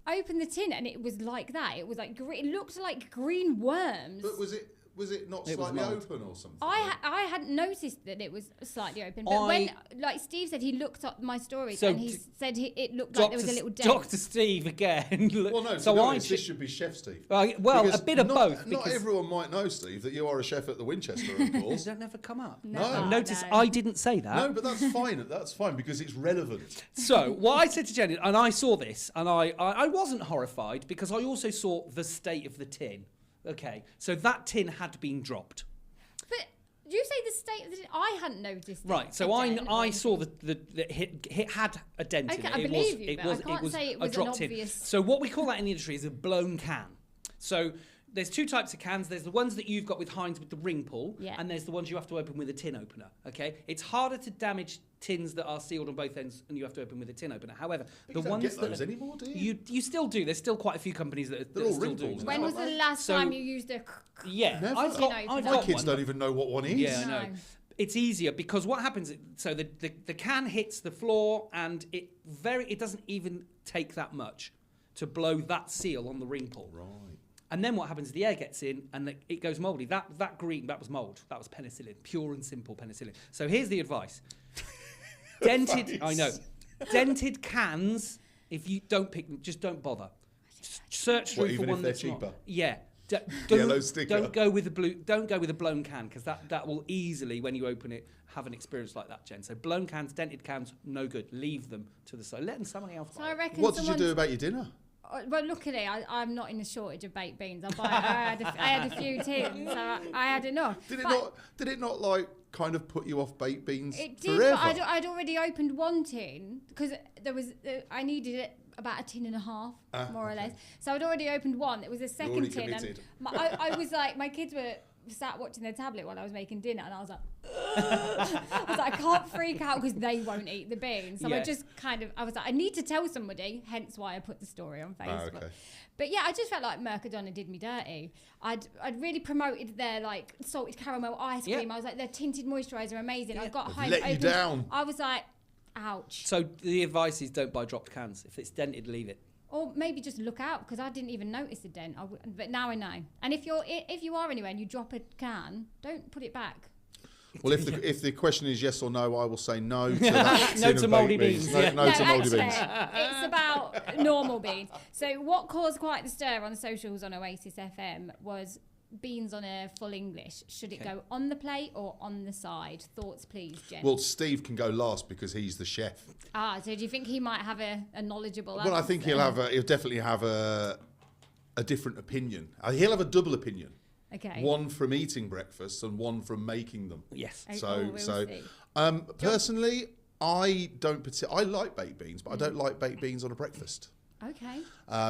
Opened the tin, and it was like that. It was like it looked like green worms. But was it not It was slightly mould. open or something? I hadn't noticed that it was slightly open, but when, like Steve said, he looked up my stories So and he said it looked like there was a little dent. Dr. Steve again. Well, no. So To be I honest, this should be Chef Steve. well, Because a bit of not, both. Not because everyone might know, Steve, that you are a chef at the Winchester, of course. Does that never come up? Never, Notice no. I didn't say that. No, but that's fine. That's fine because it's relevant. So what I said to Jenny, and I saw this, and I wasn't horrified because I also saw the state of the tin. Okay, so that tin had been dropped. But you say the state of the I hadn't noticed. Right, so I saw that it had a dent in Okay, it. I It believe was, you, it but was, I can't it was say it a was an dropped tin. obvious- So what we call that in the industry is a blown can. So there's two types of cans. There's the ones that you've got with Heinz with the ring pull, Yeah. and there's the ones you have to open with a tin opener. Okay, it's harder to damage tins that are sealed on both ends, and you have to open with a tin opener. However, But the you don't ones get that those anymore, do you? you still do. There's still quite a few companies that They're are all still ring doing pulls that. When was the last So- time you used a? Yeah, Never. I've got My My one. kids don't even know what one is. Yeah, I know. No. It's easier because what happens? So the can hits the floor, and it doesn't even take that much to blow that seal on the ring pull. Right. And then what happens? The air gets in, and it goes mouldy. That green, that was mould. That was penicillin, pure and simple penicillin. So here's the advice: dented. I know, dented cans. If you don't pick them, just don't bother. Search through What, for even if one they're that's not. cheaper? Yeah. Yellow sticker. Don't go with the blue. Don't go with a blown can because that will easily, when you open it, have an experience like that, Jen. So blown cans, dented cans, no good. Leave them to the side. Let somebody else. So buy I it. reckon. What did you do about your dinner? Well, luckily, I'm not in a shortage of baked beans. I had a few tins, so I had enough. Did But it not like kind of put you off baked beans It did, forever? but I'd already opened one tin because there was I needed it about a tin and a half, more or less. So I'd already opened one. It was a second already tin, and committed. I was like, my kids were sat watching their tablet while I was making dinner, and I was like, I can't freak out because they won't eat the beans. So I Yeah. just I was like, I need to tell somebody. Hence why I put the story on Facebook. Okay. But yeah, I just felt like Mercadona did me dirty. I'd really promoted their like salted caramel ice cream. Yeah. I was like, their tinted moisturiser amazing. I got home, let you opened- down. I was like, ouch. So the advice is don't buy dropped cans. If it's dented, leave it. Or maybe just look out because I didn't even notice the dent. But now I know. And if you are anywhere and you drop a can, don't put it back. Well, if the question is yes or no, I will say no to that. No tin to of mouldy baked beans, No, yeah. no to mouldy actually, beans. it's about normal beans. So what caused quite the stir on the socials on Oasis FM was beans on a full English. Should it go on the plate or on the side? Thoughts, please, Jen. Well, Steve can go last because he's the chef. So do you think he might have a knowledgeable Well, I think he'll definitely have a different opinion. He'll have a double opinion. Okay. One from eating breakfast and one from making them. Yes. We'll see. Personally, I like baked beans, but I don't like baked beans on a breakfast. Okay.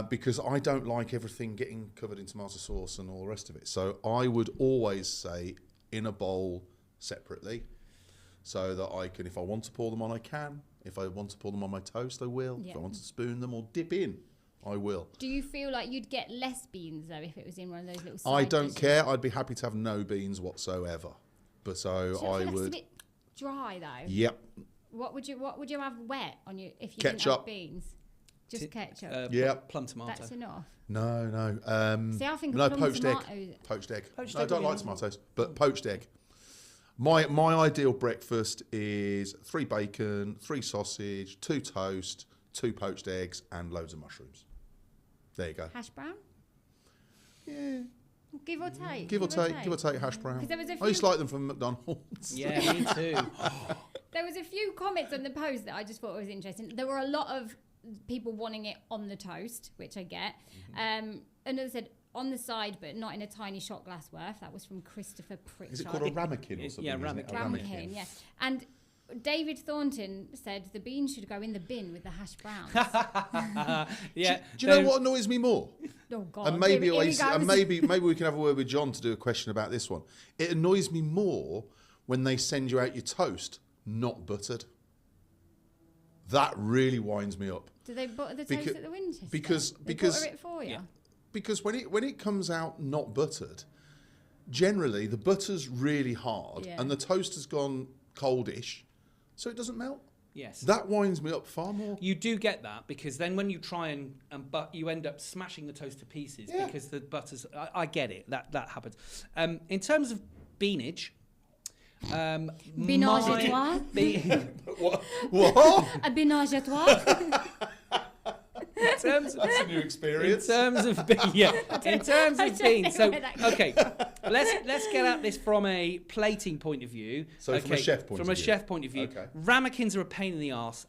Because I don't like everything getting covered in tomato sauce and all the rest of it. So I would always say in a bowl separately, so that I can, if I want to pour them on, I can. If I want to pour them on my toast, I will. Yeah. If I want to spoon them or dip in, I will. Do you feel like you'd get less beans though if it was in one of those little side I don't dishes? care. I'd be happy to have no beans whatsoever. But so Do you I feel like would. it's a bit dry though? Yep. What would you have wet on you if you didn't Ketchup. have beans? Just ketchup. Yep. Plum tomato. That's enough. No. See, I think no, a plum poached egg. tomato. Poached egg. Poached No, I egg don't would be like nice. tomatoes, but poached egg. My ideal breakfast is 3 bacon, 3 sausage, 2 toast, 2 poached eggs, and loads of mushrooms. There you go. Hash brown? Yeah. Give or take. Give or take hash brown. 'Cause there was a I used to few- like them from McDonald's. Yeah, me too. There was a few comments on the post that I just thought was interesting. There were a lot of people wanting it on the toast, which I get. Another said on the side, but not in a tiny shot glass worth. That was from Christopher Pritchard. Is it called a ramekin or something? Yeah, isn't it? ramekin. A Ramekin, yeah. And David Thornton said the beans should go in the bin with the hash browns. Yeah. Do you know what annoys me more? Oh God! And maybe here he Oasis, and goes. maybe we can have a word with John to do a question about this one. It annoys me more when they send you out your toast not buttered. That really winds me up. Do they butter the toast at the Winchester? because- They because- butter it for you. Yeah. Because when it comes out not buttered, generally the butter's really hard Yeah. and the toast has gone coldish, so it doesn't melt. Yes. That winds me up far more. You do get that because then when you try and but you end up smashing the toast to pieces Yeah. because the butter's. I get it. That happens. In terms of beanage. Binage à toi? What? A binage à toi? In terms of That's a new experience. In terms of beans. So where that okay, let's get at this from a plating point of view. So okay, from a chef point from of a view. chef point of view, Okay. ramekins are a pain in the arse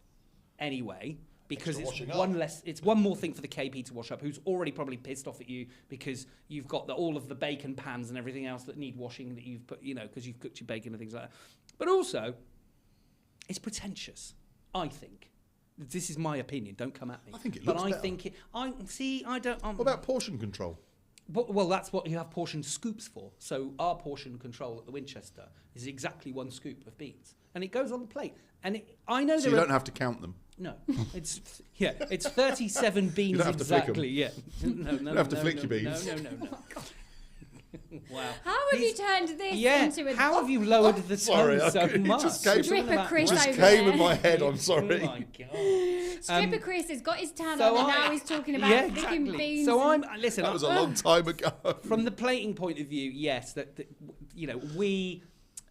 anyway because Extra it's washing one up. less. It's one more thing for the KP to wash up, who's already probably pissed off at you because you've got all of the bacon pans and everything else that need washing that you've put, because you've cooked your bacon and things like that. But also, it's pretentious, I think. This is my opinion. Don't come at me. I think it But looks I better. think it. I see. I don't. What about portion control? Well, that's what you have portion scoops for. So our portion control at the Winchester is exactly 1 scoop of beans, and it goes on the plate. And I know So there you are, don't have to count them. No, it's 37 beans don't have to flick 'em. exactly. Yeah, no, don't have to flick your beans. No. Wow. How have you turned this Yeah. into a How have you lowered the Sorry, tone so it much? just came- Stripper Something Chris about- Just over came there? in my head. I'm sorry. Oh my god. Stripper Chris has got his tan so on and I- now he's talking about yeah, flicking exactly. beans. So and- listen. That was a long time ago. From the plating point of view, yes, that we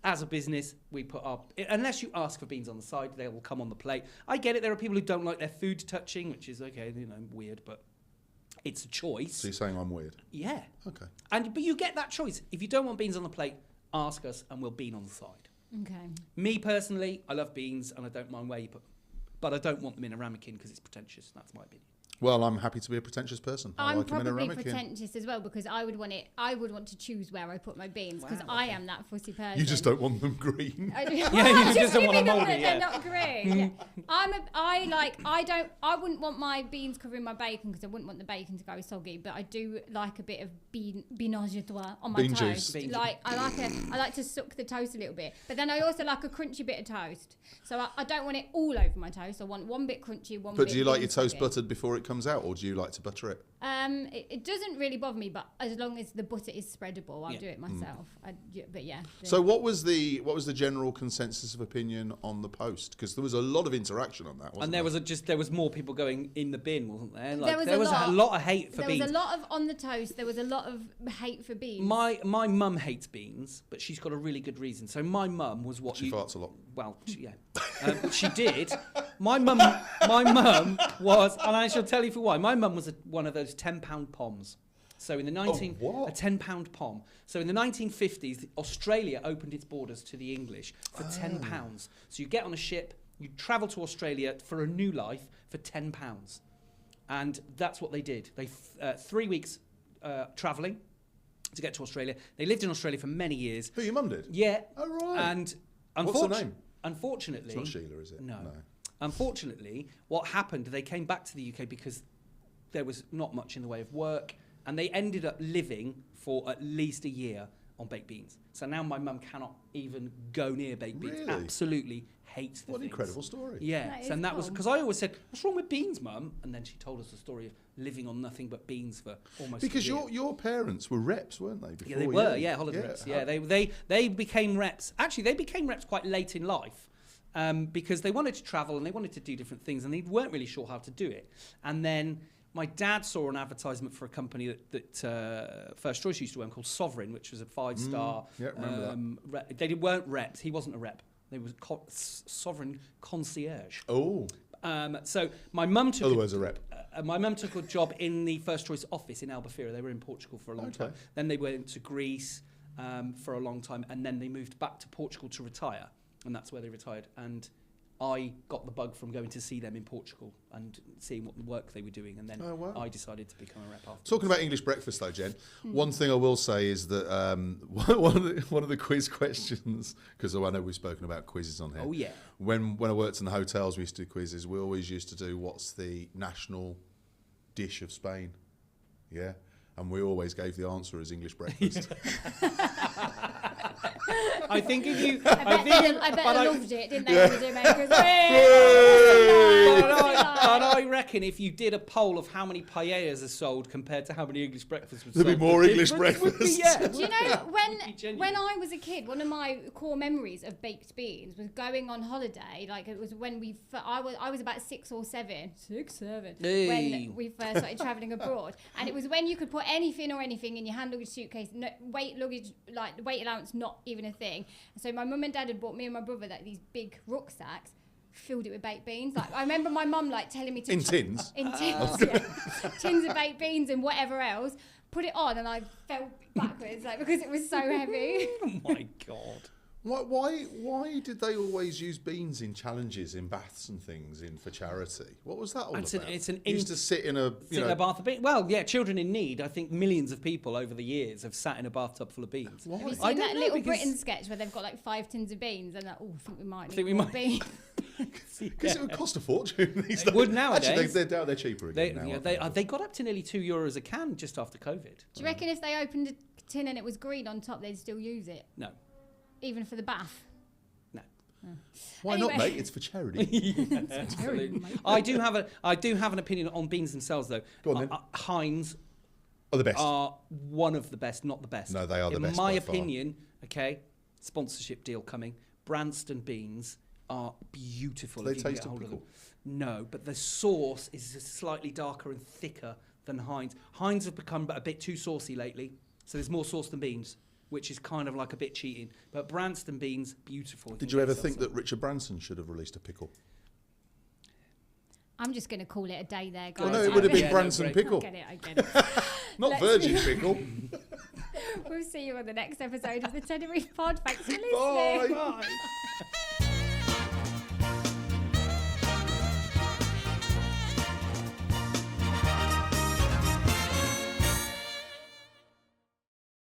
as a business we put our, unless you ask for beans on the side, they will come on the plate. I get it. There are people who don't like their food touching, which is okay, weird, but it's a choice. So you're saying I'm weird? Yeah. Okay. But you get that choice. If you don't want beans on the plate, ask us and we'll bean on the side. Okay. Me personally, I love beans and I don't mind where you put them, but I don't want them in a ramekin because it's pretentious. That's my opinion. Well, I'm happy to be a pretentious person. I I'm like them in a probably ramekin. pretentious as well because I would want to choose where I put my beans because Wow, I okay. am that fussy person. You just don't want them green. I do. you Just just don't give want me them them mouldy, that yeah. they're not green. Yeah. I wouldn't want my beans covering my bacon because I wouldn't want the bacon to go soggy. But I do like a bit of binage à toi on my Bean toast. juice. Bean I like to suck the toast a little bit. But then I also like a crunchy bit of toast. So I don't want it all over my toast. I want one bit crunchy, one bit. But do you like bean your toast soggy. buttered before it comes out, or do you like to butter it? It doesn't really bother me, but as long as the butter is spreadable, I'll Yeah. do it myself. But yeah. So what was the general consensus of opinion on the post? Because there was a lot of interaction on that, wasn't And there was more people going in the bin, wasn't there? Like, There was a a lot. lot of hate for There beans. was a lot of on the toast. There was a lot of hate for beans. My mum hates beans, but she's got a really good reason. So my mum was what She you. farts a lot. Well, she did. My mum was, and I shall tell you for why. My mum was one of those £10 poms. So in the what? a £10 pom. So in the 1950s, Australia opened its borders to the English for £10. So you get on a ship, you travel to Australia for a new life for £10, and that's what they did. They 3 weeks travelling to get to Australia. They lived in Australia for many years. Who, your mum did? Yeah. Oh, right. And What's her name? Unfortunately, It's not Sheila, is it? No. Unfortunately, what happened, they came back to the UK because there was not much in the way of work, and they ended up living for at least a year on baked beans. So now my mum cannot even go near baked beans. Really? Absolutely hates the What an things. incredible story. Yeah, That so, and is that was cool. because I always said, "What's wrong with beans, Mum?" And then she told us the story of living on nothing but beans for almost. Because a year. your parents were reps, weren't they? Yeah, they before were. you? Yeah, holiday reps. Yeah, How- they became reps. Actually, they became reps quite late in life because they wanted to travel and they wanted to do different things and they weren't really sure how to do it. And then my dad saw an advertisement for a company that First Choice used to own called Sovereign, which was a 5-star. Yeah, remember that. They weren't reps. He wasn't a rep. They was Sovereign concierge. Oh, So my mum took. Otherwise, a rep. My mum took a job in the First Choice office in Albufeira. They were in Portugal for a long time. Then they went to Greece for a long time, and then they moved back to Portugal to retire, and that's where they retired. And I got the bug from going to see them in Portugal and seeing what the work they were doing, and then I decided to become a rep after. Talking about English breakfast, though, Jen, one thing I will say is that one of the quiz questions, because I know we've spoken about quizzes on here. Oh, yeah. When I worked in the hotels, we used to do quizzes. We always used to do what's the national dish of Spain, yeah, and we always gave the answer as English breakfast. I think if you, I bet they loved it, didn't they? Yeah. The Jamaicans? But I reckon if you did a poll of how many paellas are sold compared to how many English breakfasts were sold, There'd be more the English difference would be- breakfasts. yeah, Do you know genuine. when I was a kid, one of my core memories of baked beans was going on holiday. Like it was when I was about 6 or 7, Hey. when we first started travelling abroad, and it was when you could put anything in your hand luggage suitcase, no, weight luggage, like the weight allowance, not even a thing. So my mum and dad had bought me and my brother like these big rucksacks, filled it with baked beans. Like I remember my mum like telling me to In tins? in tins, yeah. Tins of baked beans and whatever else. Put it on and I fell backwards like because it was so heavy. Oh my god! Why did they always use beans in challenges in baths and things for charity? What was that all about? You used to sit in a a bath of beans. Well, yeah, children in need. I think millions of people over the years have sat in a bathtub full of beans. Why? Have you I seen don't that know, Little because- Britain sketch where they've got like 5 tins of beans and I think we might think need we more might. beans. Because it would cost a fortune these It days. would nowadays. Actually, they're cheaper again now. They got up to nearly €2 a can just after COVID. Do you reckon if they opened a tin and it was green on top, they'd still use it? No. Even for the bath? No. Why Anyway. not, mate? It's for charity. Absolutely. I do have an opinion on beans themselves, though. Go on, then. Heinz Oh, the best. are one of the best, not the best. No, they are the in best my by far. opinion, okay, sponsorship deal coming. Branston beans are beautiful. Do they if you can taste get of hold of them. pickle? No, but the sauce is slightly darker and thicker than Heinz. Heinz have become a bit too saucy lately, so there's more sauce than beans, which is kind of like a bit cheating. But Branston beans, beautiful. Did you ever think that Richard Branson should have released a pickle? I'm just going to call it a day there, guys. Well, no, it would have been Yeah, no, Branson great. pickle. I get it. Not Let's- virgin pickle. We'll see you on the next episode of the Tenerife Pod. Thanks for listening. Bye. Bye.